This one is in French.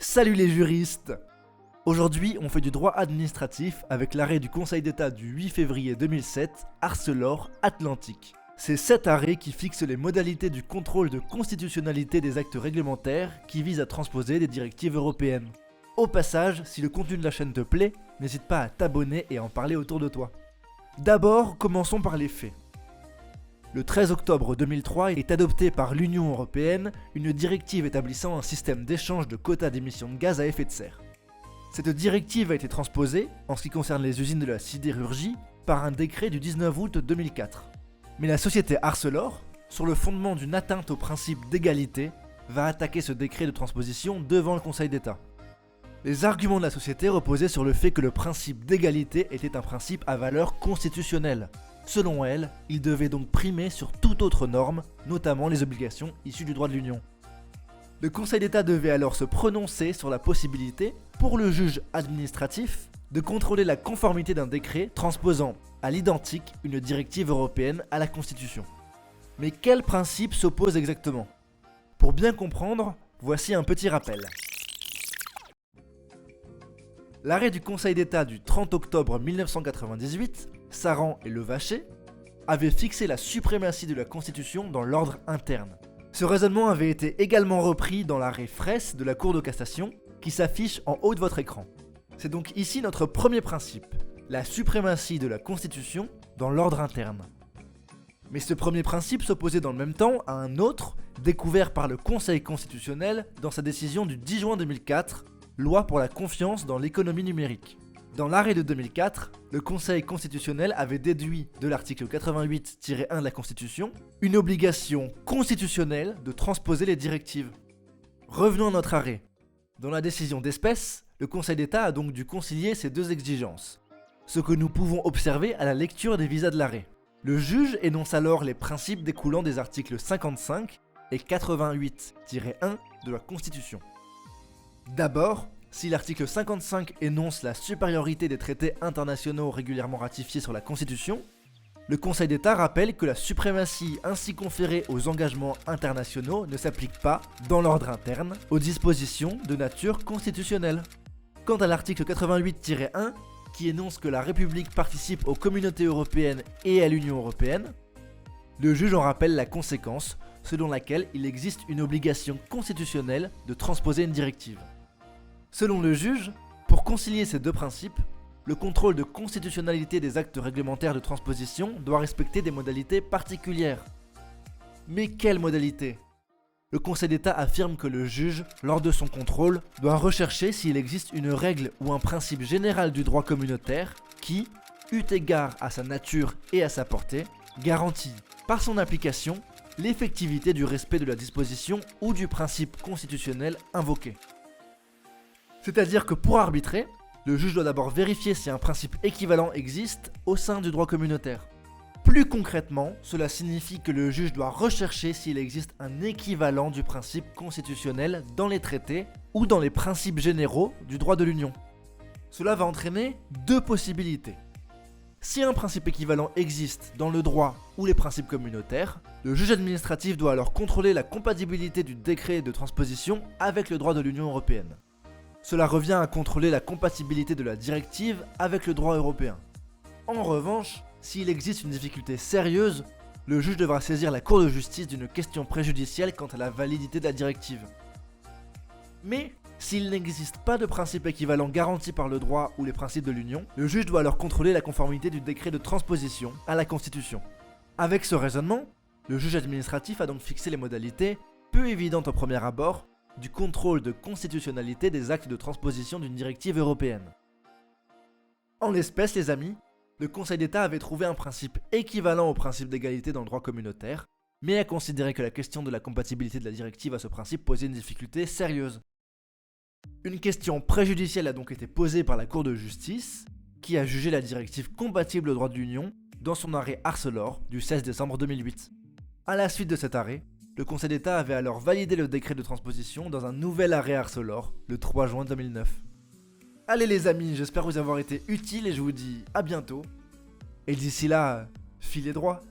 Salut les juristes! Aujourd'hui, on fait du droit administratif avec l'arrêt du Conseil d'État du 8 février 2007, ArcelorAtlantic. C'est cet arrêt qui fixe les modalités du contrôle de constitutionnalité des actes réglementaires qui visent à transposer des directives européennes. Au passage, si le contenu de la chaîne te plaît, n'hésite pas à t'abonner et à en parler autour de toi. D'abord, commençons par les faits. Le 13 octobre 2003 est adoptée par l'Union européenne une directive établissant un système d'échange de quotas d'émissions de gaz à effet de serre. Cette directive a été transposée, en ce qui concerne les usines de la sidérurgie, par un décret du 19 août 2004. Mais la société Arcelor, sur le fondement d'une atteinte au principe d'égalité, va attaquer ce décret de transposition devant le Conseil d'État. Les arguments de la société reposaient sur le fait que le principe d'égalité était un principe à valeur constitutionnelle. Selon elle, il devait donc primer sur toute autre norme, notamment les obligations issues du droit de l'Union. Le Conseil d'État devait alors se prononcer sur la possibilité, pour le juge administratif, de contrôler la conformité d'un décret transposant à l'identique une directive européenne à la Constitution. Mais quel principe s'oppose exactement? Pour bien comprendre, voici un petit rappel. L'arrêt du Conseil d'État du 30 octobre 1998, Saran et Levaché, avait fixé la suprématie de la Constitution dans l'ordre interne. Ce raisonnement avait été également repris dans l'arrêt Fraisse de la Cour de cassation, qui s'affiche en haut de votre écran. C'est donc ici notre premier principe, la suprématie de la Constitution dans l'ordre interne. Mais ce premier principe s'opposait dans le même temps à un autre, découvert par le Conseil constitutionnel dans sa décision du 10 juin 2004, Loi pour la confiance dans l'économie numérique. Dans l'arrêt de 2004, le Conseil constitutionnel avait déduit de l'article 88-1 de la Constitution une obligation constitutionnelle de transposer les directives. Revenons à notre arrêt. Dans la décision d'espèce, le Conseil d'État a donc dû concilier ces deux exigences. Ce que nous pouvons observer à la lecture des visas de l'arrêt. Le juge énonce alors les principes découlant des articles 55 et 88-1 de la Constitution. D'abord, si l'article 55 énonce la supériorité des traités internationaux régulièrement ratifiés sur la Constitution, le Conseil d'État rappelle que la suprématie ainsi conférée aux engagements internationaux ne s'applique pas, dans l'ordre interne, aux dispositions de nature constitutionnelle. Quant à l'article 88-1, qui énonce que la République participe aux communautés européennes et à l'Union européenne, le juge en rappelle la conséquence, selon laquelle il existe une obligation constitutionnelle de transposer une directive. Selon le juge, pour concilier ces deux principes, le contrôle de constitutionnalité des actes réglementaires de transposition doit respecter des modalités particulières. Mais quelles modalités? Le Conseil d'État affirme que le juge, lors de son contrôle, doit rechercher s'il existe une règle ou un principe général du droit communautaire qui, eu égard à sa nature et à sa portée, garantit, par son application, l'effectivité du respect de la disposition ou du principe constitutionnel invoqué. C'est-à-dire que pour arbitrer, le juge doit d'abord vérifier si un principe équivalent existe au sein du droit communautaire. Plus concrètement, cela signifie que le juge doit rechercher s'il existe un équivalent du principe constitutionnel dans les traités ou dans les principes généraux du droit de l'Union. Cela va entraîner deux possibilités. Si un principe équivalent existe dans le droit ou les principes communautaires, le juge administratif doit alors contrôler la compatibilité du décret de transposition avec le droit de l'Union européenne. Cela revient à contrôler la compatibilité de la directive avec le droit européen. En revanche, s'il existe une difficulté sérieuse, le juge devra saisir la Cour de justice d'une question préjudicielle quant à la validité de la directive. Mais, s'il n'existe pas de principe équivalent garanti par le droit ou les principes de l'Union, le juge doit alors contrôler la conformité du décret de transposition à la Constitution. Avec ce raisonnement, le juge administratif a donc fixé les modalités, peu évidentes au premier abord, du contrôle de constitutionnalité des actes de transposition d'une directive européenne. En l'espèce, les amis, le Conseil d'État avait trouvé un principe équivalent au principe d'égalité dans le droit communautaire, mais a considéré que la question de la compatibilité de la directive à ce principe posait une difficulté sérieuse. Une question préjudicielle a donc été posée par la Cour de justice, qui a jugé la directive compatible au droit de l'Union dans son arrêt Arcelor du 16 décembre 2008. À la suite de cet arrêt, le Conseil d'État avait alors validé le décret de transposition dans un nouvel arrêt Arcelor, le 3 juin 2009. Allez les amis, j'espère vous avoir été utile et je vous dis à bientôt. Et d'ici là, filez droit.